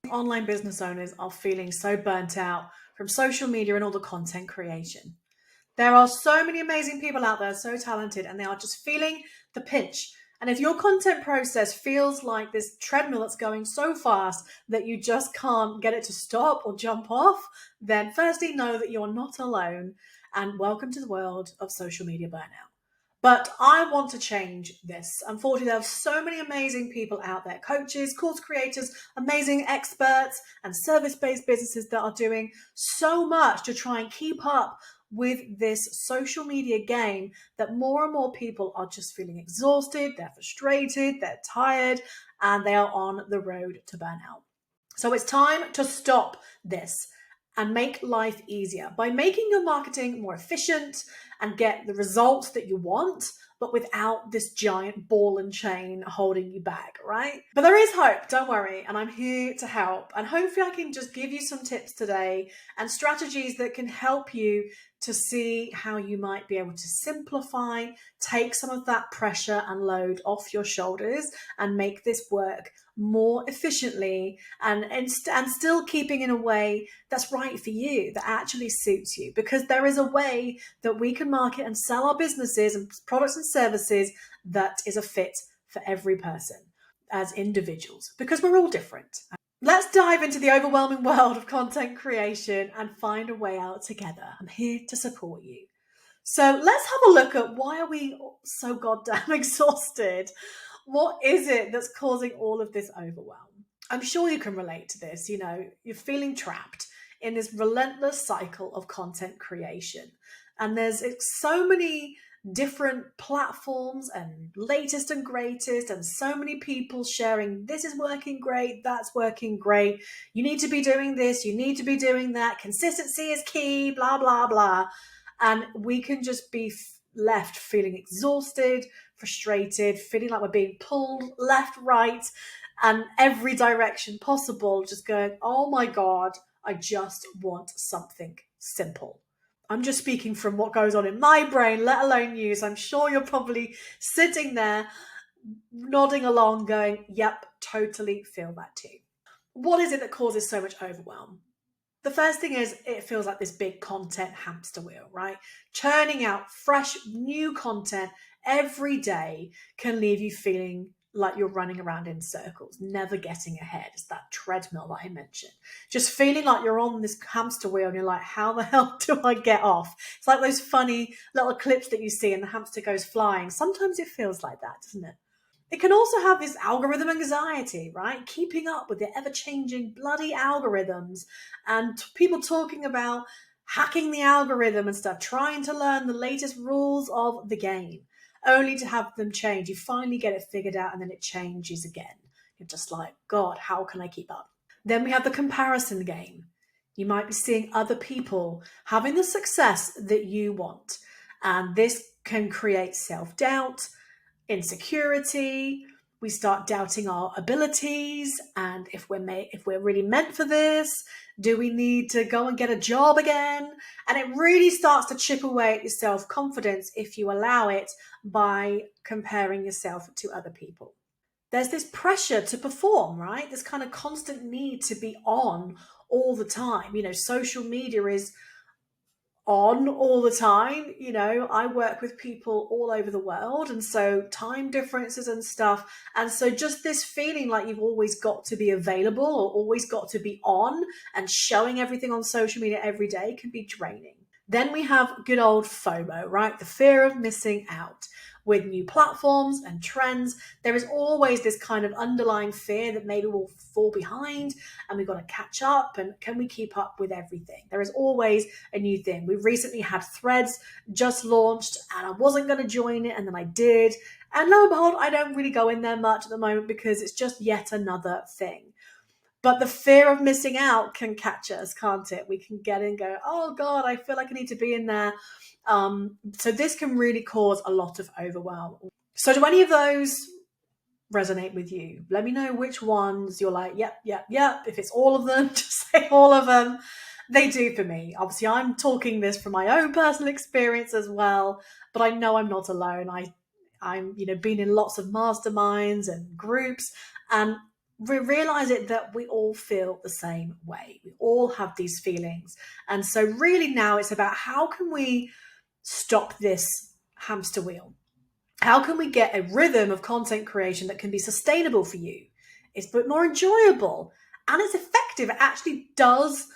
Online business owners are feeling so burnt out from social media and all the content creation. There are so many amazing people out there, so talented, and they are just feeling the pinch. And if your content process feels like this treadmill that's going so fast that you just can't get it to stop or jump off, then firstly, know that you're not alone, and welcome to the world of social media burnout. But I want to change this. Unfortunately, there are so many amazing people out there, coaches, course creators, amazing experts, and service-based businesses that are doing so much to try and keep up with this social media game, that more and more people are just feeling exhausted, they're frustrated, they're tired, and they are on the road to burnout. So it's time to stop this and make life easier by making your marketing more efficient and get the results that you want, but without this giant ball and chain holding you back, right? But there is hope, don't worry, and I'm here to help. And hopefully I can just give you some tips today and strategies that can help you to see how you might be able to simplify, take some of that pressure and load off your shoulders and make this work more efficiently and still keeping in a way that's right for you, that actually suits you. Because there is a way that we can market and sell our businesses and products and services that is a fit for every person as individuals, because we're all different. Let's dive into the overwhelming world of content creation and find a way out together. I'm here to support you. So let's have a look at why are we so goddamn exhausted? What is it that's causing all of this overwhelm? I'm sure you can relate to this. You know, you're feeling trapped in this relentless cycle of content creation. And there's so many different platforms and latest and greatest, and so many people sharing, this is working great, that's working great, you need to be doing this, you need to be doing that, consistency is key, blah, blah, blah. And we can just be left feeling exhausted, frustrated, feeling like we're being pulled left, right, and every direction possible, just going, oh my God, I just want something simple. I'm just speaking from what goes on in my brain, let alone you. So I'm sure you're probably sitting there nodding along going, yep, totally feel that too. What is it that causes so much overwhelm? The first thing is it feels like this big content hamster wheel, right? Churning out fresh, new content every day can leave you feeling like you're running around in circles, never getting ahead. It's that treadmill that I mentioned. Just feeling like you're on this hamster wheel and you're like, how the hell do I get off? It's like those funny little clips that you see and the hamster goes flying. Sometimes it feels like that, doesn't it? It can also have this algorithm anxiety, right? Keeping up with the ever-changing bloody algorithms and people talking about hacking the algorithm and stuff, trying to learn the latest rules of the game, only to have them change. You finally get it figured out and then it changes again. You're just like, God, how can I keep up? Then we have the comparison game. You might be seeing other people having the success that you want. And this can create self-doubt, insecurity. We start doubting our abilities, and if we're really meant for this, do we need to go and get a job again? And it really starts to chip away at your self-confidence if you allow it by comparing yourself to other people. There's this pressure to perform, right? This kind of constant need to be on all the time. You know, social media is on all the time. You know, I work with people all over the world, and so time differences and stuff. And so just this feeling like you've always got to be available or always got to be on and showing everything on social media every day can be draining. Then we have good old FOMO, right? The fear of missing out. With new platforms and trends, there is always this kind of underlying fear that maybe we'll fall behind and we've got to catch up, and can we keep up with everything? There is always a new thing. We recently had Threads just launched and I wasn't going to join it, and then I did. And lo and behold, I don't really go in there much at the moment because it's just yet another thing. But the fear of missing out can catch us, can't it? We can get in and go, oh God, I feel like I need to be in there. So this can really cause a lot of overwhelm. So do any of those resonate with you? Let me know which ones you're like, yep. If it's all of them, just say all of them. They do for me. Obviously, I'm talking this from my own personal experience as well, but I know I'm not alone. I'm been in lots of masterminds and groups, and we realize it that we all feel the same way. We all have these feelings. And so really now it's about how can we stop this hamster wheel? How can we get a rhythm of content creation that can be sustainable for you? It's a bit more enjoyable and it's effective. It actually does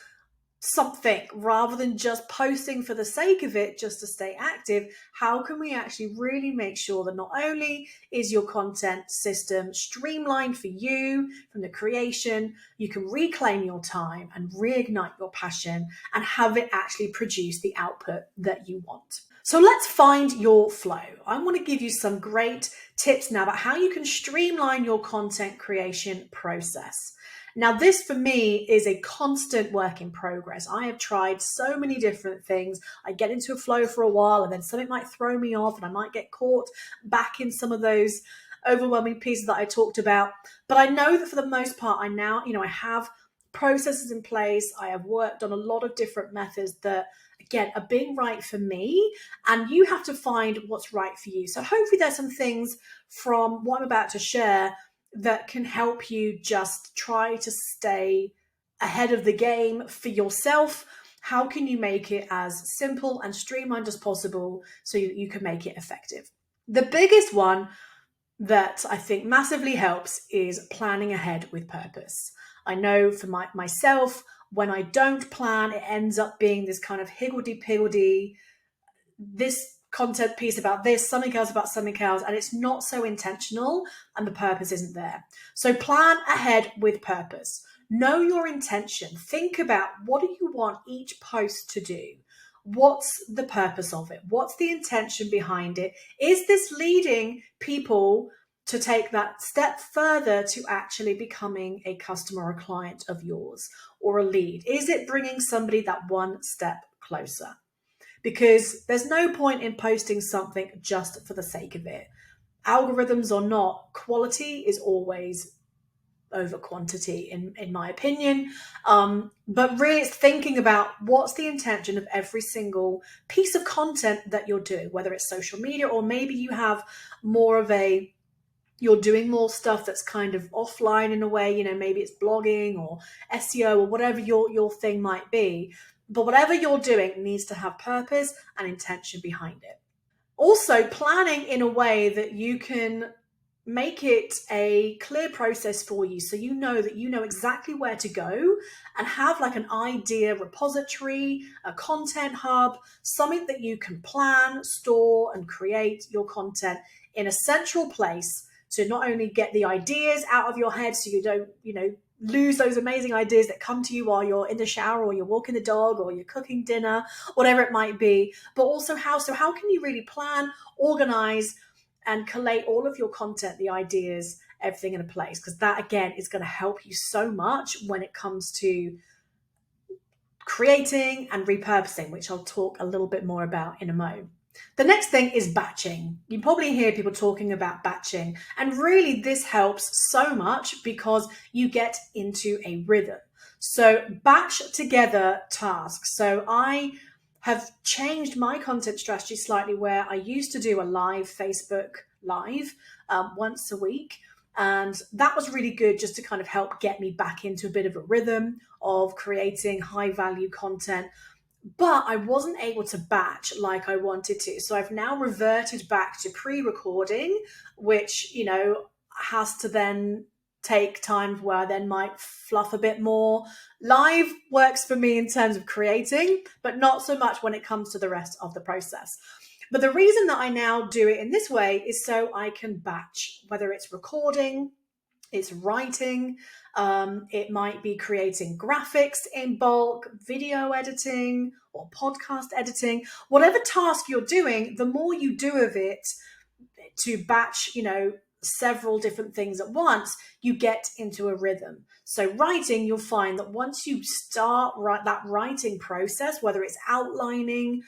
something rather than just posting for the sake of it just to stay active. How can we actually really make sure that not only is your content system streamlined for you from the creation, you can reclaim your time and reignite your passion and have it actually produce the output that you want. So let's find your flow. I want to give you some great tips now about how you can streamline your content creation process. Now, this for me is a constant work in progress. I have tried so many different things. I get into a flow for a while and then something might throw me off and I might get caught back in some of those overwhelming pieces that I talked about. But I know that for the most part, I have processes in place. I have worked on a lot of different methods that, again, are being right for me, and you have to find what's right for you. So hopefully there's some things from what I'm about to share that can help you just try to stay ahead of the game for yourself. How can you make it as simple and streamlined as possible so you can make it effective? The biggest one that I think massively helps is planning ahead with purpose. I know for myself, when I don't plan, it ends up being this kind of higgledy-piggledy, this content piece about this, something else about something else, and it's not so intentional and the purpose isn't there. So plan ahead with purpose. Know your intention. Think about what do you want each post to do? What's the purpose of it? What's the intention behind it? Is this leading people to take that step further to actually becoming a customer or a client of yours or a lead? Is it bringing somebody that one step closer? Because there's no point in posting something just for the sake of it. Algorithms or not, quality is always over quantity, in my opinion. But really it's thinking about what's the intention of every single piece of content that you're doing, whether it's social media or maybe you have more of you're doing more stuff that's kind of offline in a way, maybe it's blogging or SEO or whatever your thing might be. But whatever you're doing needs to have purpose and intention behind it. Also, planning in a way that you can make it a clear process for you so you know that you know exactly where to go and have like an idea repository, a content hub, something that you can plan, store, and create your content in a central place to not only get the ideas out of your head so you don't, lose those amazing ideas that come to you while you're in the shower or you're walking the dog or you're cooking dinner, whatever it might be, but also how can you really plan, organize, and collate all of your content, the ideas, everything in a place? Because that, again, is going to help you so much when it comes to creating and repurposing, which I'll talk a little bit more about in a moment. The next thing is batching. You probably hear people talking about batching, and really this helps so much because you get into a rhythm. So batch together tasks. So I have changed my content strategy slightly where I used to do a live Facebook live once a week. And that was really good just to kind of help get me back into a bit of a rhythm of creating high value content. But I wasn't able to batch like I wanted to. So I've now reverted back to pre-recording, which, has to then take time where I then might fluff a bit more. Live works for me in terms of creating, but not so much when it comes to the rest of the process. But the reason that I now do it in this way is so I can batch, whether it's recording, it's writing, it might be creating graphics in bulk, video editing, or podcast editing. Whatever task you're doing, the more you do of it to batch, several different things at once, you get into a rhythm. So writing, you'll find that once you start that writing process, whether it's outlining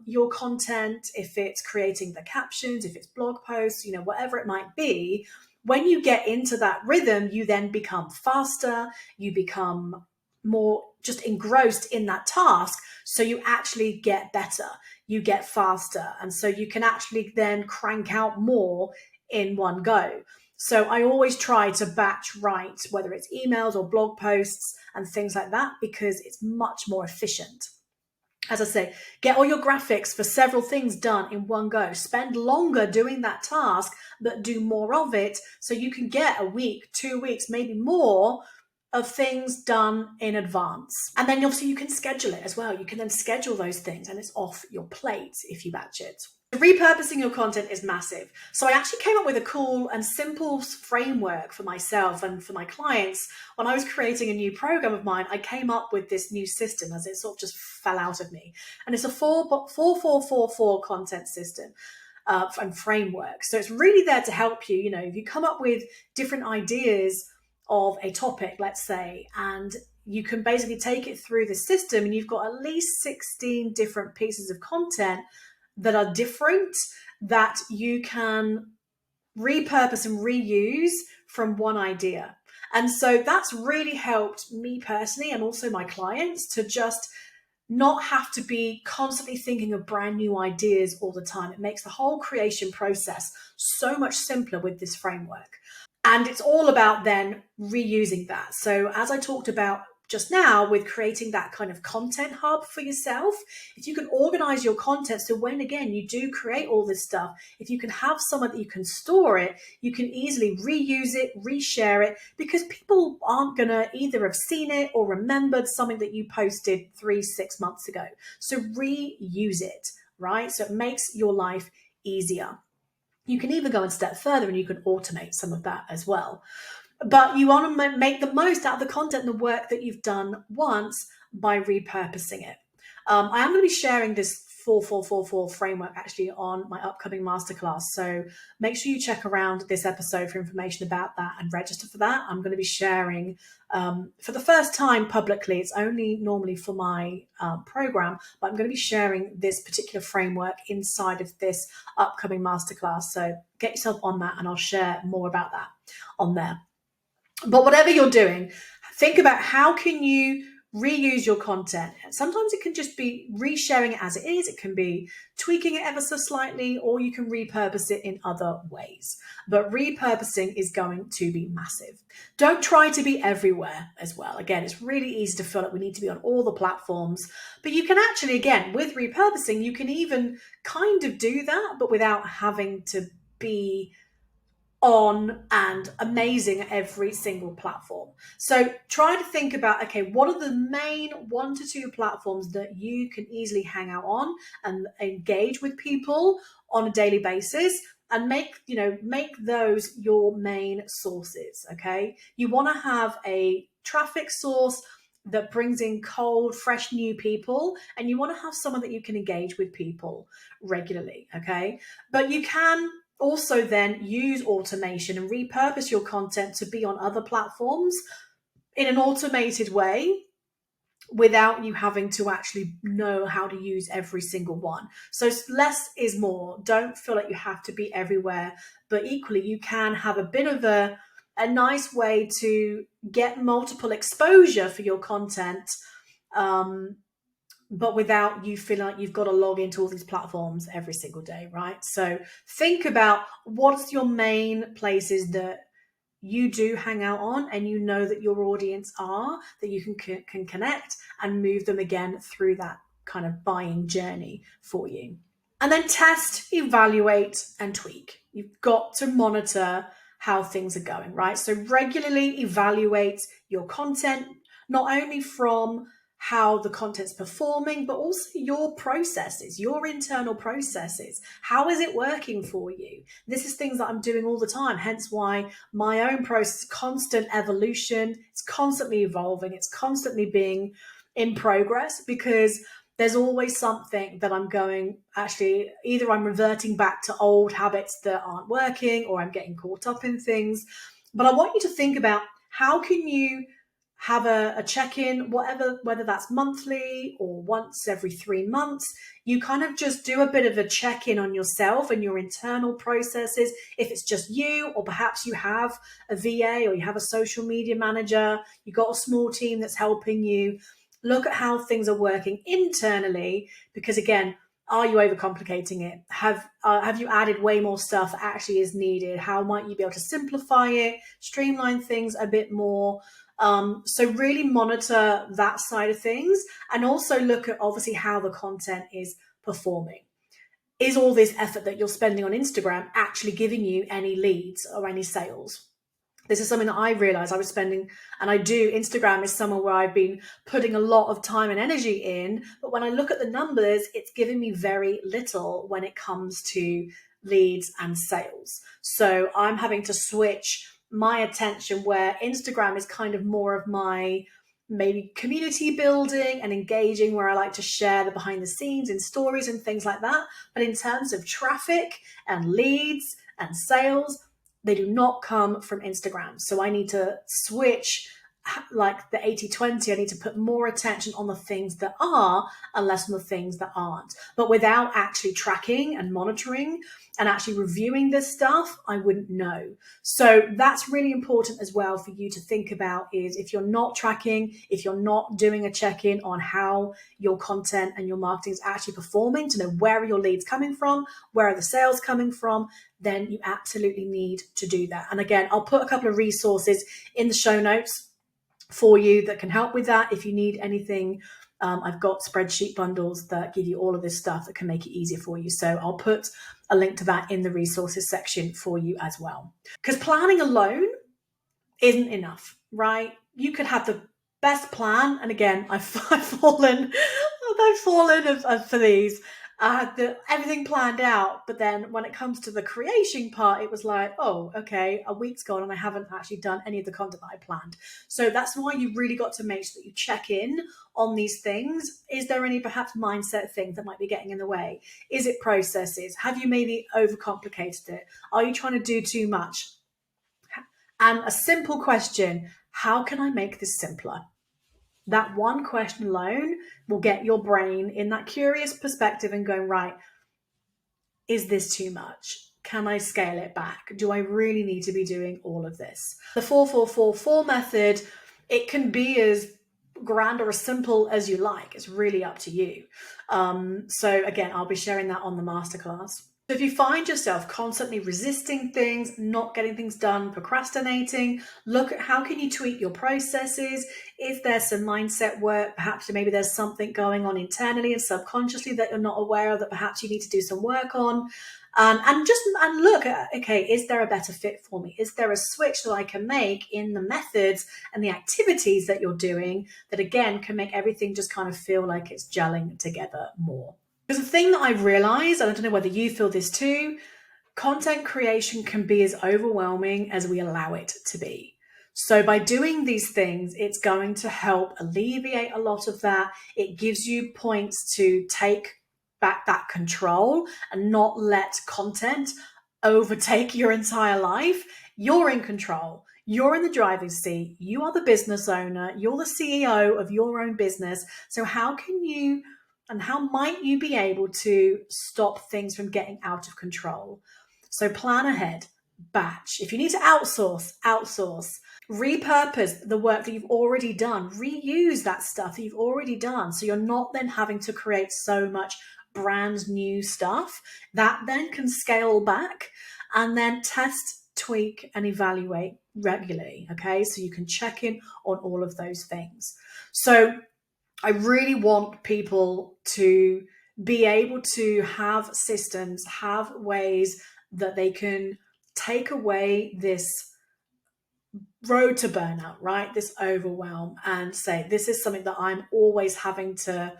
your content, if it's creating the captions, if it's blog posts, whatever it might be, when you get into that rhythm, you then become faster, you become more just engrossed in that task. So you actually get better, you get faster. And so you can actually then crank out more in one go. So I always try to batch write, whether it's emails or blog posts and things like that, because it's much more efficient. As I say, get all your graphics for several things done in one go. Spend longer doing that task, but do more of it so you can get a week, 2 weeks, maybe more of things done in advance. And then obviously you can schedule it as well. You can then schedule those things and it's off your plate if you batch it. Repurposing your content is massive. So I actually came up with a cool and simple framework for myself and for my clients. When I was creating a new program of mine, I came up with this new system as it sort of just fell out of me. And it's a 4-4-4-4 content system and framework. So it's really there to help you. You know, if you come up with different ideas of a topic, let's say, and you can basically take it through the system and you've got at least 16 different pieces of content that are different that you can repurpose and reuse from one idea. And so that's really helped me personally and also my clients to just not have to be constantly thinking of brand new ideas all the time. It makes the whole creation process so much simpler with this framework. And it's all about then reusing that. So as I talked about just now with creating that kind of content hub for yourself, if you can organize your content so when, again, you do create all this stuff, if you can have somewhere that you can store it, you can easily reuse it, reshare it, because people aren't going to either have seen it or remembered something that you posted 3-6 months ago. So reuse it, right? So it makes your life easier. You can even go a step further and you can automate some of that as well. But you want to make the most out of the content and the work that you've done once by repurposing it. I am going to be sharing this 4-4-4-4 framework actually on my upcoming masterclass. So make sure you check around this episode for information about that and register for that. I'm going to be sharing for the first time publicly. It's only normally for my program, but I'm going to be sharing this particular framework inside of this upcoming masterclass. So get yourself on that and I'll share more about that on there. But whatever you're doing, think about how can you reuse your content. Sometimes it can just be resharing it as it is. It can be tweaking it ever so slightly, or you can repurpose it in other ways. But repurposing is going to be massive. Don't try to be everywhere as well. Again, it's really easy to feel like we need to be on all the platforms, but you can actually, again, with repurposing, you can even kind of do that, but without having to be on and amazing at every single platform. So try to think about, okay, what are the main 1 to 2 platforms that you can easily hang out on and engage with people on a daily basis, and make those your main sources. Okay, you want to have a traffic source that brings in cold, fresh, new people, and you want to have someone that you can engage with people regularly. Okay, but you can also then use automation and repurpose your content to be on other platforms in an automated way without you having to actually know how to use every single one. So less is more. Don't feel like you have to be everywhere, but equally you can have a bit of a nice way to get multiple exposure for your content, but without you feeling like you've got to log into all these platforms every single day, right? So think about what's your main places that you do hang out on and you know that your audience are, that you can connect and move them again through that kind of buying journey for you. And then test, evaluate, and tweak. You've got to monitor how things are going, right? So regularly evaluate your content, not only from how the content's performing, but also your processes, your internal processes. How is it working for you? This is things that I'm doing all the time, hence why my own process, constant evolution, it's constantly evolving, it's constantly being in progress, because there's always something that I'm going, actually, either I'm reverting back to old habits that aren't working, or I'm getting caught up in things. But I want you to think about how can you have a check-in, whether that's monthly or once every 3 months. You kind of just do a bit of a check-in on yourself and your internal processes. If it's just you, or perhaps you have a VA or you have a social media manager, you've got a small team that's helping you, look at how things are working internally, because again, Are you overcomplicating it? Have you added way more stuff that actually is needed? How might you be able to simplify it, streamline things a bit more? So really monitor that side of things, and also look at obviously how the content is performing. Is all this effort that you're spending on Instagram actually giving you any leads or any sales? This is something that I realized I was spending, and I do. Instagram is somewhere where I've been putting a lot of time and energy in, but when I look at the numbers, it's giving me very little when it comes to leads and sales. So I'm having to switch my attention, where Instagram is kind of more of my maybe community building and engaging, where I like to share the behind the scenes in stories and things like that. But in terms of traffic and leads and sales, they do not come from Instagram. So I need to switch, like the 80-20. I need to put more attention on the things that are and less on the things that aren't. But without actually tracking and monitoring and actually reviewing this stuff, I wouldn't know. So that's really important as well for you to think about, is if you're not tracking, if you're not doing a check-in on how your content and your marketing is actually performing, to know where are your leads coming from, where are the sales coming from, then you absolutely need to do that. And again, I'll put a couple of resources in the show notes for you that can help with that. If you need anything, I've got spreadsheet bundles that give you all of this stuff that can make it easier for you. So I'll put a link to that in the resources section for you as well. Because planning alone isn't enough, right? You could have the best plan. And again, I've fallen for these. I had everything planned out, but then when it comes to the creation part, it was like, oh, okay, a week's gone and I haven't actually done any of the content that I planned. So that's why you really got to make sure that you check in on these things. Is there any perhaps mindset things that might be getting in the way? Is it processes? Have you maybe overcomplicated it? Are you trying to do too much? And a simple question: how can I make this simpler? That one question alone will get your brain in that curious perspective and going, right, is this too much? Can I scale it back? Do I really need to be doing all of this? The 4-4-4-4 method, it can be as grand or as simple as you like. It's really up to you. So again, I'll be sharing that on the masterclass. So if you find yourself constantly resisting things, not getting things done, procrastinating, look at how can you tweak your processes. Is there some mindset work? Perhaps maybe there's something going on internally and subconsciously that you're not aware of that perhaps you need to do some work on. And look at, okay, is there a better fit for me? Is there a switch that I can make in the methods and the activities that you're doing that, again, can make everything just kind of feel like it's gelling together more? Because the thing that I've realized, and I don't know whether you feel this too, content creation can be as overwhelming as we allow it to be. So by doing these things, it's going to help alleviate a lot of that. It gives you points to take back that control and not let content overtake your entire life. You're in control. You're in the driving seat. You are the business owner. You're the CEO of your own business. So how can you and how might you be able to stop things from getting out of control? So plan ahead, batch. If you need to outsource, outsource. Repurpose the work that you've already done. Reuse that stuff that you've already done. So you're not then having to create so much brand new stuff. That then can scale back, and then test, tweak, and evaluate regularly. Okay, so you can check in on all of those things. So I really want people to be able to have systems, have ways that they can take away this road to burnout, right? This overwhelm, and say, this is something that I'm always having to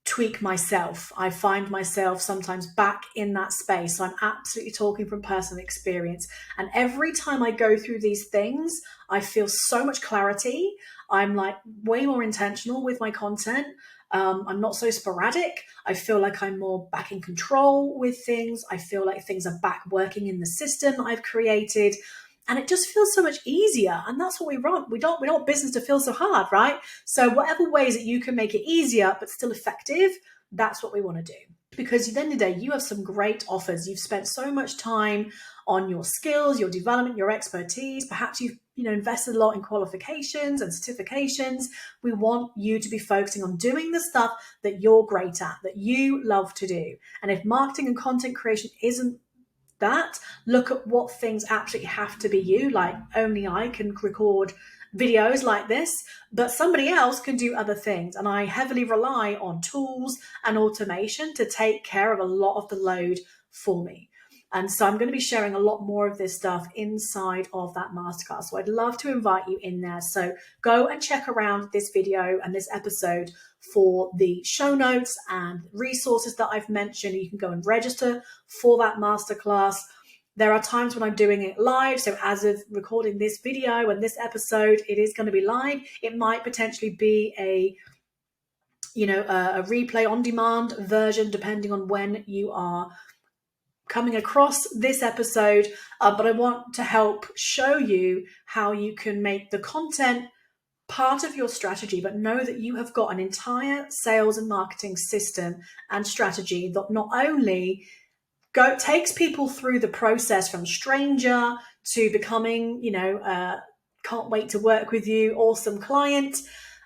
tweak myself. I find myself sometimes back in that space. So I'm absolutely talking from personal experience. And every time I go through these things, I feel so much clarity. I'm like way more intentional with my content. I'm not so sporadic. I feel like I'm more back in control with things. I feel like things are back working in the system that I've created. And it just feels so much easier. And that's what we want. We don't want business to feel so hard, right? So whatever ways that you can make it easier, but still effective, that's what we want to do. Because at the end of the day, you have some great offers. You've spent so much time on your skills, your development, your expertise. Perhaps you've invested a lot in qualifications and certifications. We want you to be focusing on doing the stuff that you're great at, that you love to do. And if marketing and content creation isn't that, look at what things absolutely have to be you. Like, only I can record videos like this, but somebody else can do other things. And I heavily rely on tools and automation to take care of a lot of the load for me. And so I'm going to be sharing a lot more of this stuff inside of that masterclass. So I'd love to invite you in there. So go and check around this video and this episode for the show notes and resources that I've mentioned. You can go and register for that masterclass. There are times when I'm doing it live. So as of recording this video and this episode, it is going to be live. It might potentially be a replay on demand version, depending on when you are coming across this episode. But I want to help show you how you can make the content part of your strategy, but know that you have got an entire sales and marketing system and strategy that not only takes people through the process from stranger to becoming, can't wait to work with you, awesome client,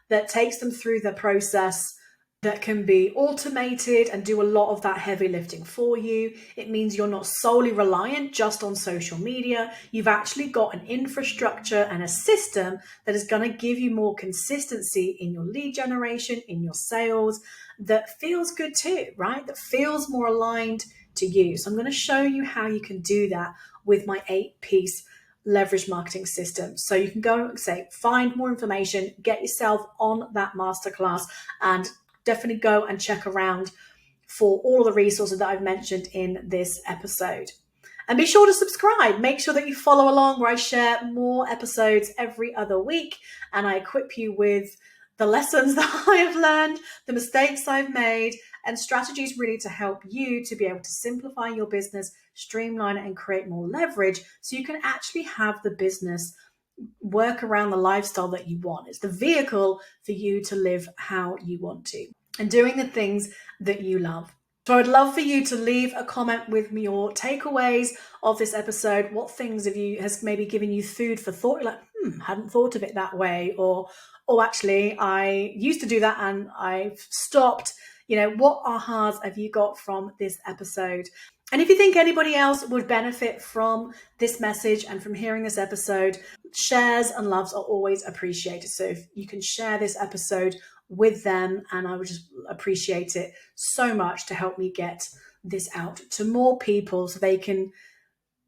that takes them through the process that can be automated and do a lot of that heavy lifting for you. It means you're not solely reliant just on social media. You've actually got an infrastructure and a system that is going to give you more consistency in your lead generation, in your sales, that feels good too, right? That feels more aligned to you. So I'm going to show you how you can do that with my 8-piece leverage marketing system. So you can go and find more information, get yourself on that masterclass, and definitely go and check around for all of the resources that I've mentioned in this episode. And be sure to subscribe. Make sure that you follow along, where I share more episodes every other week, and I equip you with the lessons that I have learned, the mistakes I've made, and strategies really to help you to be able to simplify your business, streamline it, and create more leverage so you can actually have the business work around the lifestyle that you want. It's the vehicle for you to live how you want to and doing the things that you love. So I'd love for you to leave a comment with me, your takeaways of this episode. What things has maybe given you food for thought? You're like, hadn't thought of it that way. Or actually, I used to do that and I've stopped. What ahas have you got from this episode? And if you think anybody else would benefit from this message and from hearing this episode, shares and loves are always appreciated. So if you can share this episode with them, and I would just appreciate it so much to help me get this out to more people so they can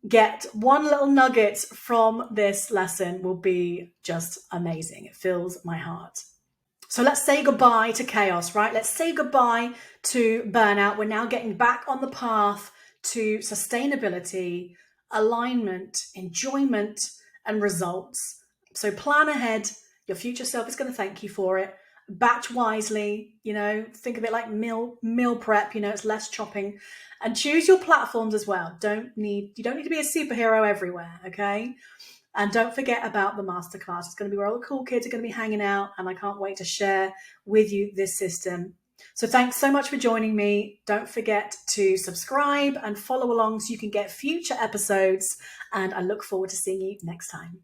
get one little nugget from this lesson, will be just amazing. It fills my heart. So let's say goodbye to chaos, right? Let's say goodbye to burnout. We're now getting back on the path to sustainability, alignment, enjoyment, and results. So plan ahead. Your future self is going to thank you for it. Batch wisely, think of it like meal prep, it's less chopping, and choose your platforms as well. You don't need to be a superhero everywhere, okay? And don't forget about the masterclass. It's going to be where all the cool kids are going to be hanging out, and I can't wait to share with you this system. So thanks so much for joining me. Don't forget to subscribe and follow along so you can get future episodes, and I look forward to seeing you next time.